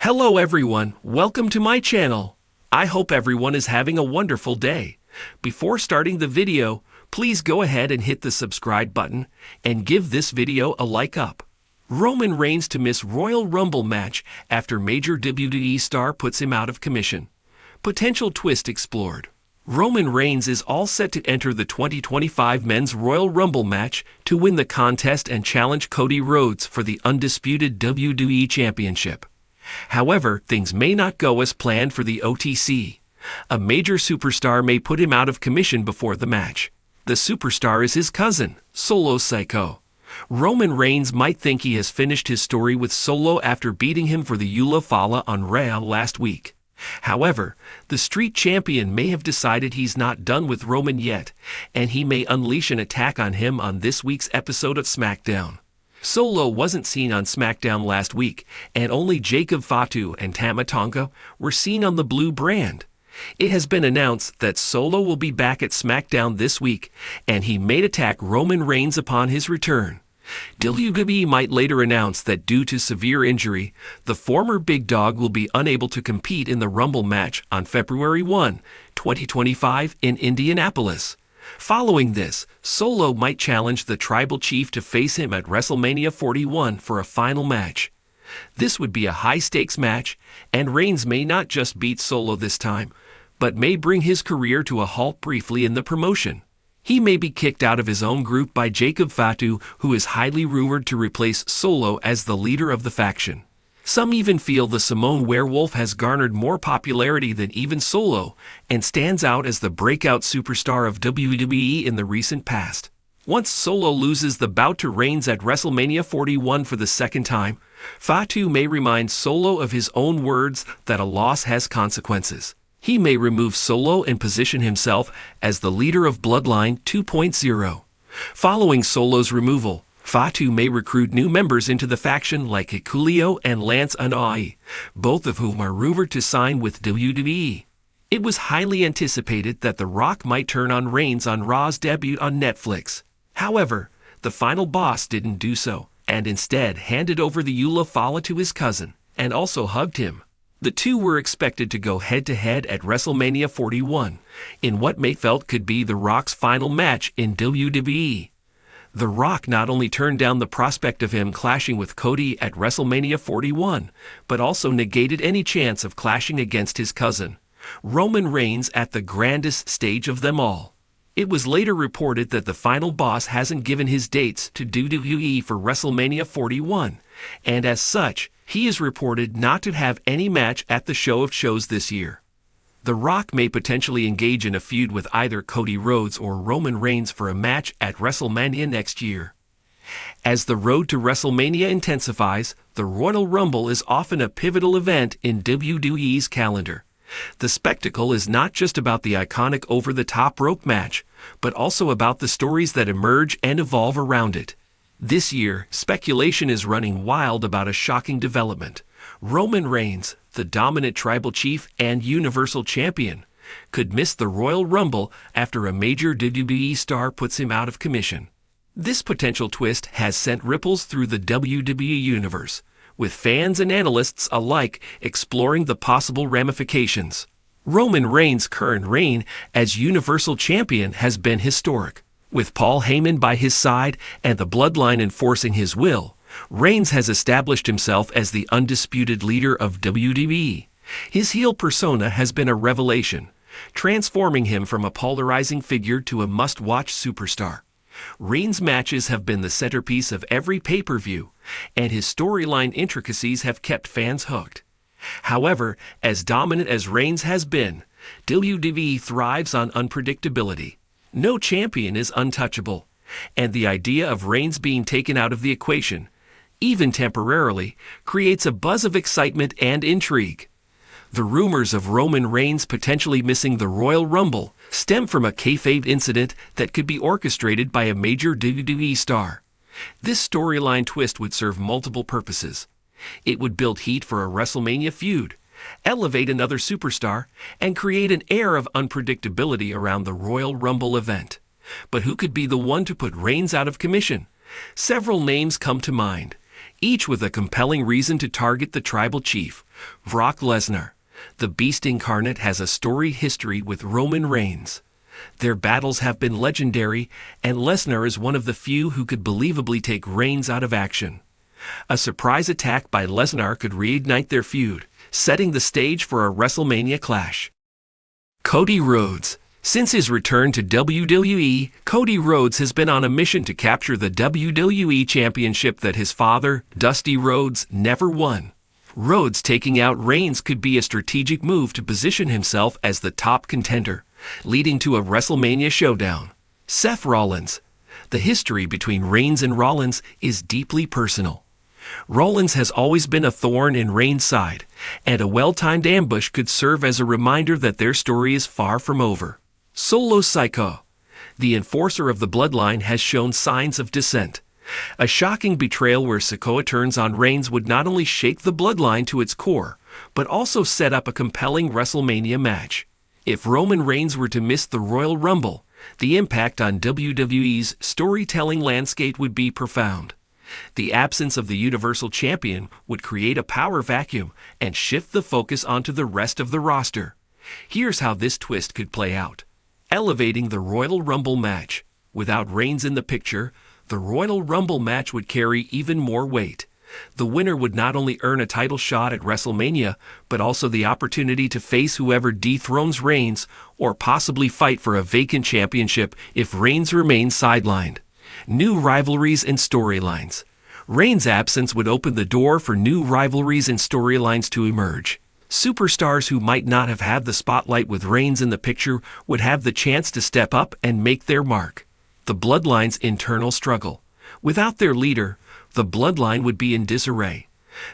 Hello everyone, welcome to my channel. I hope everyone is having a wonderful day. Before starting the video, please go ahead and hit the subscribe button and give this video a like up. Roman Reigns to miss Royal Rumble match after major WWE star puts him out of commission. Potential twist explored. Roman Reigns is all set to enter the 2025 Men's Royal Rumble match to win the contest and challenge Cody Rhodes for the undisputed WWE Championship. However, things may not go as planned for the OTC. A major superstar may put him out of commission before the match. The superstar is his cousin, Solo Sikoa. Roman Reigns might think he has finished his story with Solo after beating him for the Ula Fala on Raw last week. However, the Street Champion may have decided he's not done with Roman yet, and he may unleash an attack on him on this week's episode of SmackDown. Solo wasn't seen on SmackDown last week, and only Jacob Fatu and Tama Tonga were seen on the Blue brand. It has been announced that Solo will be back at SmackDown this week, and he may attack Roman Reigns upon his return. WWE might later announce that due to severe injury, the former Big Dog will be unable to compete in the Rumble match on February 1, 2025 in Indianapolis. Following this, Solo might challenge the Tribal Chief to face him at WrestleMania 41 for a final match. This would be a high-stakes match, and Reigns may not just beat Solo this time, but may bring his career to a halt briefly in the promotion. He may be kicked out of his own group by Jacob Fatu, who is highly rumored to replace Solo as the leader of the faction. Some even feel the Samoan Werewolf has garnered more popularity than even Solo, and stands out as the breakout superstar of WWE in the recent past. Once Solo loses the bout to Reigns at WrestleMania 41 for the second time, Fatu may remind Solo of his own words that a loss has consequences. He may remove Solo and position himself as the leader of Bloodline 2.0. Following Solo's removal, Fatu may recruit new members into the faction like Hikuleo and Lance Anoa'i, both of whom are rumored to sign with WWE. It was highly anticipated that The Rock might turn on Reigns on Raw's debut on Netflix. However, the final boss didn't do so, and instead handed over the Ula Fala to his cousin, and also hugged him. The two were expected to go head-to-head at WrestleMania 41, in what may felt could be The Rock's final match in WWE. The Rock not only turned down the prospect of him clashing with Cody at WrestleMania 41, but also negated any chance of clashing against his cousin, Roman Reigns, at the grandest stage of them all. It was later reported that the final boss hasn't given his dates to WWE for WrestleMania 41, and as such, he is reported not to have any match at the show of shows this year. The Rock may potentially engage in a feud with either Cody Rhodes or Roman Reigns for a match at WrestleMania next year. As the road to WrestleMania intensifies, the Royal Rumble is often a pivotal event in WWE's calendar. The spectacle is not just about the iconic over-the-top rope match, but also about the stories that emerge and evolve around it. This year, speculation is running wild about a shocking development. Roman Reigns, the dominant Tribal Chief and Universal Champion, could miss the Royal Rumble after a major WWE star puts him out of commission. This potential twist has sent ripples through the WWE universe, with fans and analysts alike exploring the possible ramifications. Roman Reigns' current reign as Universal Champion has been historic. With Paul Heyman by his side and the Bloodline enforcing his will, Reigns has established himself as the undisputed leader of WWE. His heel persona has been a revelation, transforming him from a polarizing figure to a must-watch superstar. Reigns' matches have been the centerpiece of every pay-per-view, and his storyline intricacies have kept fans hooked. However, as dominant as Reigns has been, WWE thrives on unpredictability. No champion is untouchable, and the idea of Reigns being taken out of the equation, even temporarily, creates a buzz of excitement and intrigue. The rumors of Roman Reigns potentially missing the Royal Rumble stem from a kayfabe incident that could be orchestrated by a major WWE star. This storyline twist would serve multiple purposes. It would build heat for a WrestleMania feud, elevate another superstar, and create an air of unpredictability around the Royal Rumble event. But who could be the one to put Reigns out of commission? Several names come to mind, each with a compelling reason to target the Tribal Chief, Brock Lesnar, the Beast incarnate, has a storied history with Roman Reigns. Their battles have been legendary, and Lesnar is one of the few who could believably take Reigns out of action. A surprise attack by Lesnar could reignite their feud, setting the stage for a WrestleMania clash. Cody Rhodes. Since his return to WWE, Cody Rhodes has been on a mission to capture the WWE Championship that his father, Dusty Rhodes, never won. Rhodes taking out Reigns could be a strategic move to position himself as the top contender, leading to a WrestleMania showdown. Seth Rollins. The history between Reigns and Rollins is deeply personal. Rollins has always been a thorn in Reigns' side, and a well-timed ambush could serve as a reminder that their story is far from over. Solo Sikoa. The enforcer of the bloodline has shown signs of dissent. A shocking betrayal where Sikoa turns on Reigns would not only shake the bloodline to its core, but also set up a compelling WrestleMania match. If Roman Reigns were to miss the Royal Rumble, the impact on WWE's storytelling landscape would be profound. The absence of the Universal Champion would create a power vacuum and shift the focus onto the rest of the roster. Here's how this twist could play out. Elevating the Royal Rumble match. Without Reigns in the picture, the Royal Rumble match would carry even more weight. The winner would not only earn a title shot at WrestleMania, but also the opportunity to face whoever dethrones Reigns, or possibly fight for a vacant championship if Reigns remains sidelined. New rivalries and storylines. Reigns' absence would open the door for new rivalries and storylines to emerge. Superstars who might not have had the spotlight with Reigns in the picture would have the chance to step up and make their mark. The Bloodline's internal struggle. Without their leader, the Bloodline would be in disarray.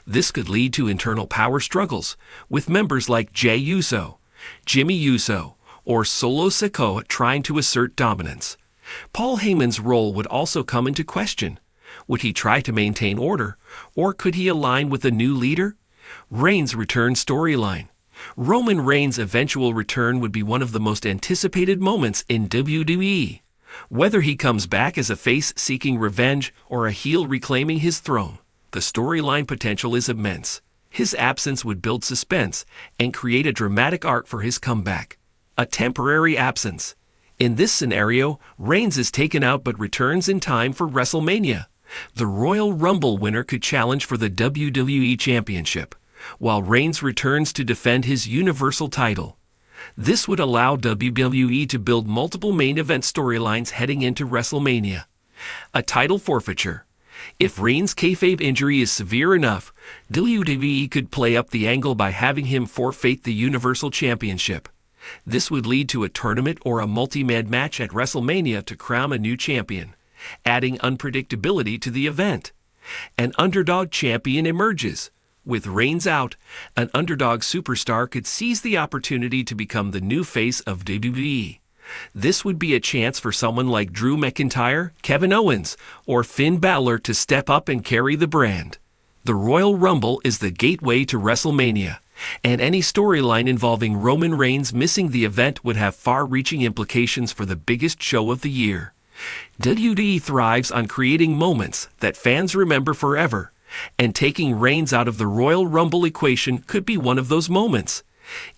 This could lead to internal power struggles, with members like Jey Uso, Jimmy Uso, or Solo Sikoa trying to assert dominance. Paul Heyman's role would also come into question. Would he try to maintain order, or could he align with a new leader? Reigns' return storyline. Roman Reigns' eventual return would be one of the most anticipated moments in WWE. Whether he comes back as a face seeking revenge or a heel reclaiming his throne, the storyline potential is immense. His absence would build suspense and create a dramatic arc for his comeback. A temporary absence. In this scenario, Reigns is taken out but returns in time for WrestleMania. The Royal Rumble winner could challenge for the WWE Championship, while Reigns returns to defend his Universal title. This would allow WWE to build multiple main event storylines heading into WrestleMania. A title forfeiture. If Reigns' kayfabe injury is severe enough, WWE could play up the angle by having him forfeit the Universal Championship. This would lead to a tournament or a multi-man match at WrestleMania to crown a new champion, adding unpredictability to the event. An underdog champion emerges. With Reigns out, an underdog superstar could seize the opportunity to become the new face of WWE. This would be a chance for someone like Drew McIntyre, Kevin Owens, or Finn Balor to step up and carry the brand. The Royal Rumble is the gateway to WrestleMania, and any storyline involving Roman Reigns missing the event would have far-reaching implications for the biggest show of the year. WWE thrives on creating moments that fans remember forever, and taking Reigns out of the Royal Rumble equation could be one of those moments.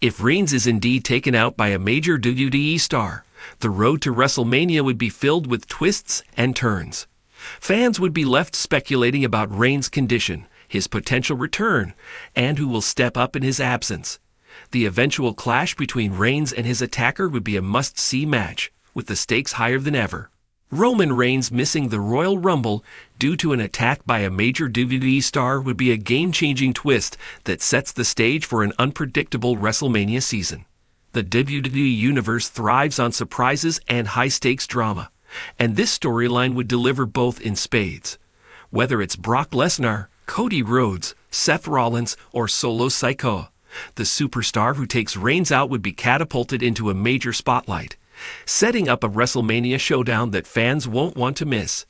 If Reigns is indeed taken out by a major WWE star, the road to WrestleMania would be filled with twists and turns. Fans would be left speculating about Reigns' condition, his potential return, and who will step up in his absence. The eventual clash between Reigns and his attacker would be a must-see match, with the stakes higher than ever. Roman Reigns missing the Royal Rumble due to an attack by a major WWE star would be a game-changing twist that sets the stage for an unpredictable WrestleMania season. The WWE Universe thrives on surprises and high-stakes drama, and this storyline would deliver both in spades. Whether it's Brock Lesnar, Cody Rhodes, Seth Rollins, or Solo Sikoa, the superstar who takes Reigns out would be catapulted into a major spotlight, setting up a WrestleMania showdown that fans won't want to miss.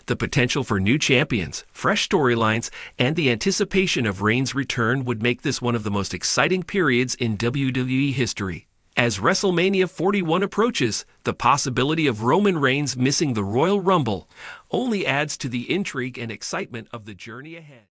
The potential for new champions, fresh storylines, and the anticipation of Reigns' return would make this one of the most exciting periods in WWE history. As WrestleMania 41 approaches, the possibility of Roman Reigns missing the Royal Rumble only adds to the intrigue and excitement of the journey ahead.